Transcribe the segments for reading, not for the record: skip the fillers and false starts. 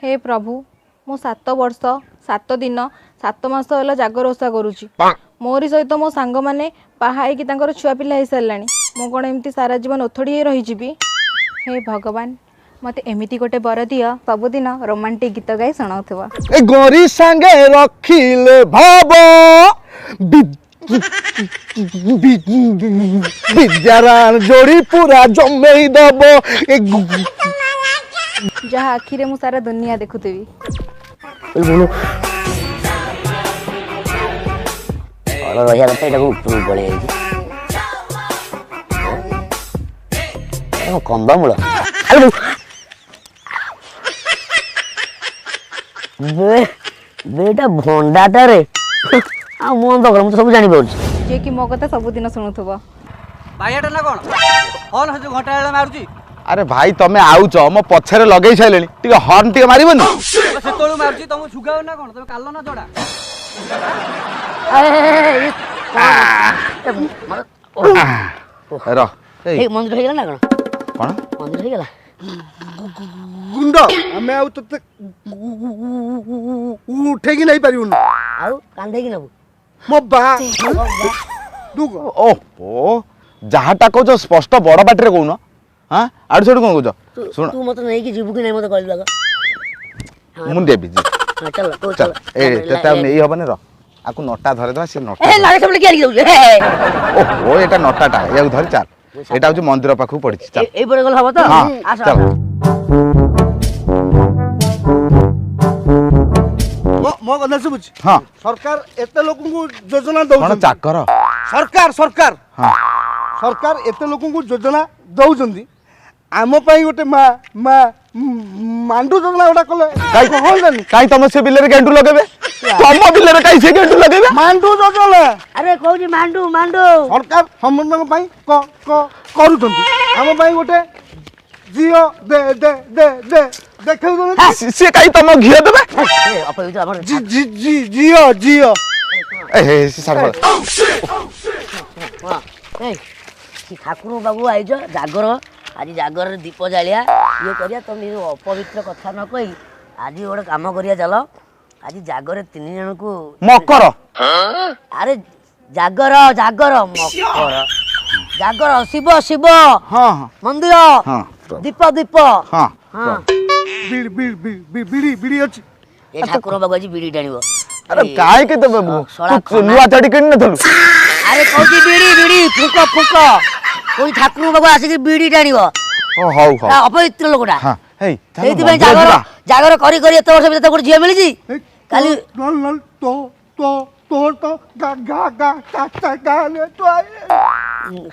हे प्रभु मु 7 वर्ष 7 दिन 7 मास होला जागर ओषा करूची मोरी सहित मो सांग माने बाहाई कि छुआ पिला हो सारा मु कौन एमती सारा जीवन ओथड़ी रही हे भगवान मते एमिति गोटे बर दिया सबुदिन रोमांटिक गीत गाई सुनाउथवा ए गोरी संगे रखिले भाव विद्यारान जोड़ी पूरा जम्मे दब जहाँ आखिरे मु सारा दुनिया देखुतेवी रहिया कथा एटा उपरू पळे आइछि कंदमूल बेटा भंडाटा रे आ मोन तो हम सब जानि पाउछि जे कि मो कथा सबुदिन सुनुथबो भाईटा ना कोन फोन हजु घंटा बेला मारुची अरे भाई तमे आउच मो पछरे लगै छलेनी टिके हॉर्न टिके मारिबनी से तोळु मारुची तुम छुगाव ना कोन तमे काल्लो ना जोडा र ए मंदिर हे गेला ना कोन मंदिर हे गेला गुंड हमें आउ तते उठे की नहीं पारिबुन आउ कांधे की नबु मो बा दुगो ओहो जहाटा कहूच स्पष्ट बड़ बाटे कहून हाँ आड़ छड़ कौन कहूच सुन तू मत नहीं कि जीबु कि नहीं मत कहली लगा मुन देबी जी हां चल तो चल ए तेता नहीं हबने र आकु नटा धरे दवा से नटा ए लागे सब लेके आली जाऊ ओहो एटा नटाटा याक धरि चाल एटा होची मंदिर पाखु पड़िछि चल ए बड़े गल हबो तो आस चल मो कथा सुबुछ हां सरकार एते लोक को योजना दउ कोन चाकर सरकार हां सरकार एते लोक को योजना दउजंदी आम पई गोटे मांडू योजना गोटा कले काई कहलनी काई तम से बिलरे गेंडू लगेबे तम बिलरे काई से गेंडू लगेबे मांडू योजना अरे कहू मांडू सरकार समस्त पई करूजंदी आम पई गोटे जियो दे दे दे दे देखौ से काई तम घियो देबे ए अपवित्र हमर जी जी जी जियो ए हे सार हां ए की ठाकुर बाबू आइज जागर आज जागर रे दीप जालिया ये करिया तुम ये अपवित्र कथा न कहि आज ओडे काम करिया चलो आज जागर 3 जन को मकर अरे जागर मकर जागर शिव शिव हां मंदिर हां दीप दीप हां हां बीड़ी अछि ए ठाकुर बाबू आज बीड़ी टाणिबो अरे काय के तो बाबू तू नुआ चढ़ी किन न थलु अरे कहूची बीड़ी फुक कोई ठाकुर बाबू आसिक बीड़ी टाणिबो ओ हौ हौ अपवित्र लोकटा हां हे एथि जागर करी एत वर्ष भीतर गोटे झियो मिली काली नल तो गा गा गा गा गा ने तो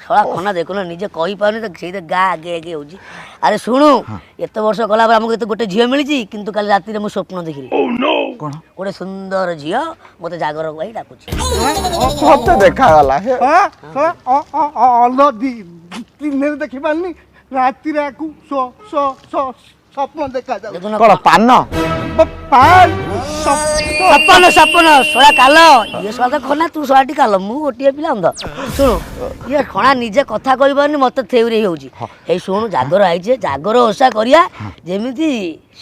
सळा खना देखो ना निजे कहि पाउनी त सेई गा आगे आगे होजी अरे सुनु एत वर्ष गला पर हमको गोटे झियो मिली किंतु काली राती रे मु स्वप्न देखिली ओ नो कोन गोटे सुंदर झियो मते जागर भाई डाकुची मते देखा गला हे हां अल्लाह दी तीन देखि पानी राती रे आकू सो स्वप्न देखा जाऊ कोन पान पान सपन सोया काल ये सोया खना तू सोयाटी काल मु गोटिए पिला अंध सुन ये खना निजे कथा कहि पानी मते थेउरी होउची ए सुन जागर आइजे जागर ओसा करिया जेमिति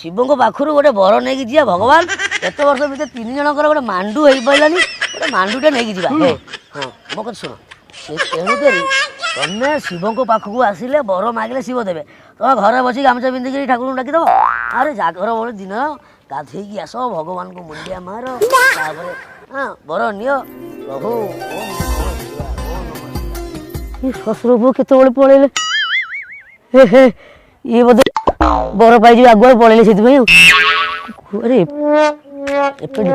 शिव को पाखरु गोटे बर नै कि जिया भगवान एत वर्ष भीतर 3 जन कर गोटे मांडू हेइ पइलानी गोटे मांडूटे नै कि जिबा हे हां मो कत सुन से तेनु करी तमे शिव को पाखकु आसिले बर मागिले शिव देबे तो घर बसी गामचा बिंदी ठाकुर डाकी दबो अरे जागर बोले दिन गाधे की आस भगवान को मुंडिया मार तापरे हां बर नियो प्रभु ये ससुर बो केते बळे पळेले हे हे ये बदे बर पाई जी आगुआ पळेले सेति भाई अरे एपडी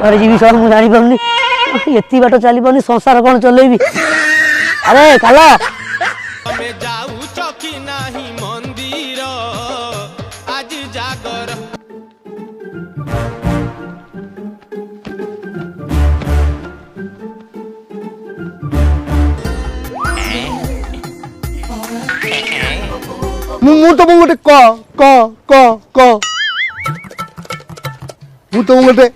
अरे जी सर मु जानि पाउनी एती बाटो चली पाउनी संसार कोन चलेबी अरे काला हमें जाऊ चौकी नहीं मंदिर आज जागर मु तो गोटे क मु तो गोटे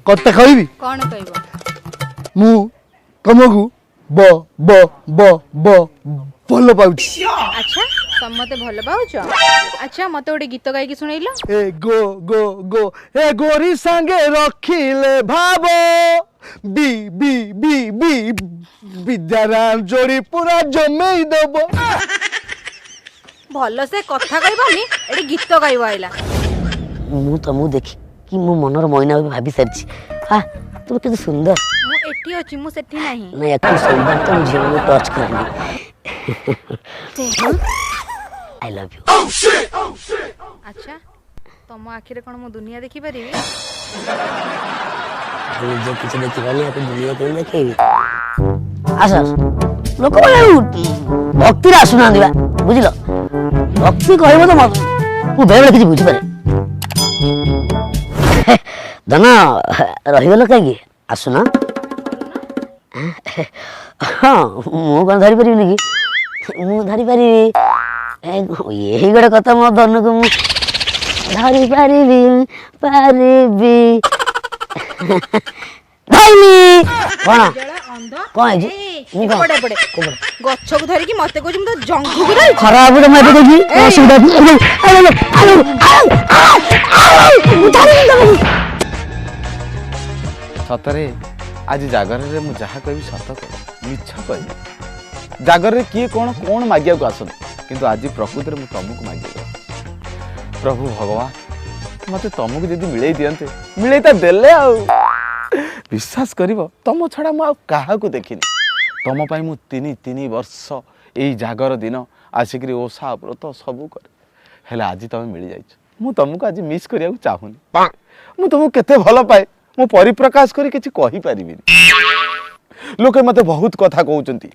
कथा कहबी कौन कहबो मु तुमको ब ब ब ब भल पाउछि अच्छा ସମସ୍ତେ ଭଲ ପାଉଛ? ଆଚ୍ଛା ମତେ ଗୋଟେ ଗୀତ ଗାଇକି ଶୁଣେଇଲ। ए गो गो गो ए गोरी संगे रखिले भाव बी बी बी बी विद्याराम जोड़ी पूरा जमेई देब। ଭଲ ସେ କଥା କହିବନି, ଏଠି ଗୀତ ଗାଇବ ଆଇଲା। ମୁଁ ତମକୁ ଦେଖି କି ମୋ ମନର ମଇନା ଭାବି ସାରିଛି। ତୁ କେତେ ସୁନ୍ଦର। ମୁଁ ଏଠି ଅଛି, ମୁଁ ସେଠି ନାହିଁ। ନା ୟାକୁ ସୁନ୍ଦର ତ ମୁଁ ଝିଅକୁ ଟଚ୍ କରିନି। I love you. ଆଚ୍ଛା ତମ ଆଖିରେ କଣ ମୁଁ ଦୁନିଆ ଦେଖିପାରିବି? ନିଜେ କିଛି ଦେଖିପାରିନି, ୟାକୁ ଦୁନିଆ କେମିତି ଦେଖେଇବି? ଆସ ଲୋକମାନେ ଭକ୍ତିରେ ଆସୁନାହାନ୍ତି ବା, ବୁଝିଲ? ଭକ୍ତି କହିବ ତ ମୁଁ ବେଳେବେଳେ କିଛି ବୁଝିପାରେ। ଧନ ରହିଗଲ କାହିଁକି? ଆସୁନ। ହଁ ମୁଁ କଣ ଧରିପାରିବିନି କି? ମୁଁ ଧରିପାରିବି। ଏଇ ଗୋଟେ କଥା, ମୋ ଧନକୁ ମୁଁ ଧରିପାରିବି ପାରିବି। ଧଇଲି। କଣ କଣ ହେଇଛି? ମୁଁ କଣ ଗଛକୁ ଧରିକି ମତେ କହୁଛି ମୁଁ ତ ଜଙ୍ଘକୁ ଧରିଛି। ଖରାପ ମୁଁ ଏବେ ଦେଖି ଅସୁବିଧା। ସତରେ ଆଜି ଜାଗରରେ ମୁଁ ଯାହା କହିବି ସତ କହିବି, ମିଛ କହିବି। ଜାଗରରେ କିଏ କ'ଣ ମାଗିବାକୁ ଆସନ୍ତି, କିନ୍ତୁ ଆଜି ପ୍ରକୃତିରେ ମୁଁ ତମକୁ ମାଗିବାକୁ ଆସିଛି। ପ୍ରଭୁ ଭଗବାନ ମୋତେ ତମକୁ ଯଦି ମିଳେଇ ଦିଅନ୍ତେ, ମିଳେଇ ତ ଦେଲେ ଆଉ। ବିଶ୍ୱାସ କରିବ, ତମ ଛଡ଼ା ମୁଁ ଆଉ କାହାକୁ ଦେଖିନି। ତମ ପାଇଁ ମୁଁ ତିନି ବର୍ଷ ଏଇ ଜାଗର ଦିନ ଆସିକିରି ଓଷା ବ୍ରତ ସବୁ କରେ, ହେଲେ ଆଜି ତମେ ମିଳିଯାଇଛ। ମୁଁ ତମକୁ ଆଜି ମିସ୍ କରିବାକୁ ଚାହୁଁନି। ମୁଁ ତମକୁ କେତେ ଭଲ ପାଏ ମୁଁ ପରିପ୍ରକାଶ କରି କିଛି କହିପାରିବିନି। ଲୋକେ ମୋତେ ବହୁତ କଥା କହୁଛନ୍ତି,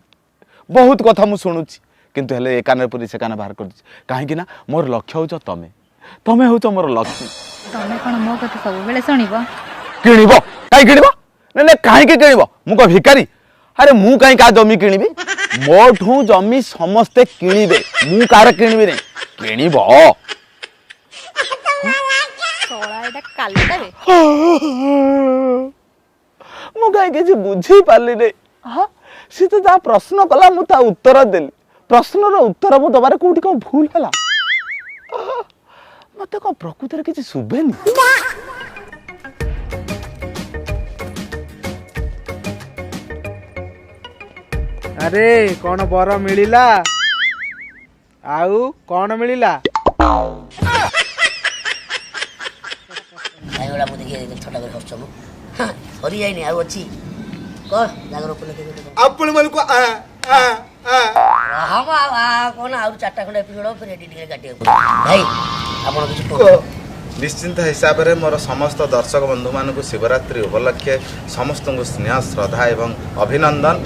ବହୁତ କଥା ମୁଁ ଶୁଣୁଛି, କିନ୍ତୁ ହେଲେ ଏ କାନରେ ପୁରି ସେ କାନ ବାହାର କରିଛି। କାହିଁକି ନା ମୋର ଲକ୍ଷ୍ୟ ହେଉଛ ତମେ, ତମେ ହେଉଛ ମୋର ଲକ୍ଷ୍ମୀ। ତମେ କଣ ମୋ କଥା ସବୁବେଳେ ଶୁଣିବ? କିଣିବ? କାହିଁ କିଣିବ? ନା କାହିଁକି କିଣିବ? ମୁଁ କଣ ଭିକାରୀ? ଆରେ ମୁଁ କାହିଁ କାହା ଜମି କିଣିବି? ମୋଠୁ ଜମି ସମସ୍ତେ କିଣିବେ, ମୁଁ କାହାର କିଣିବି ନାହିଁ। କିଣିବ? ମୁଁ କାହିଁ କିଛି ବୁଝିପାରିଲିନି। ସେ ତ ଯାହା ପ୍ରଶ୍ନ କଲା ମୁଁ ତା ଉତ୍ତର ଦେଲି। ପ୍ରଶ୍ନର ଉତ୍ତର ମୁଁ ଦବାରେ କୋଉଠି କଣ ଭୁଲ ହେଲା? ମତେ କଣ ପ୍ରକୃତରେ କିଛି ଶୁଭେନି? ଆରେ କଣ ବର ମିଳିଲା? ଆଉ କଣ ମିଳିଲା? ସରି ଯାଇନି, ଆଉ ଅଛି। ଜାଗର ଆପଣ ମାନଙ୍କୁ କଣ ଆହୁରି 4ଟା ଖଣ୍ଡେ ଏପିସୋଡ ଏଡିଟିଂରେ କାଟିବାକୁ ଭାଇ ଆପଣ କିଛି ନିଶ୍ଚିନ୍ତ ହିସାବରେ ମୋର ସମସ୍ତ ଦର୍ଶକ ବନ୍ଧୁମାନଙ୍କୁ ଶିବରାତ୍ରି ଉପଲକ୍ଷେ ସମସ୍ତଙ୍କୁ ସ୍ନେହ ଶ୍ରଦ୍ଧା ଏବଂ ଅଭିନନ୍ଦନ।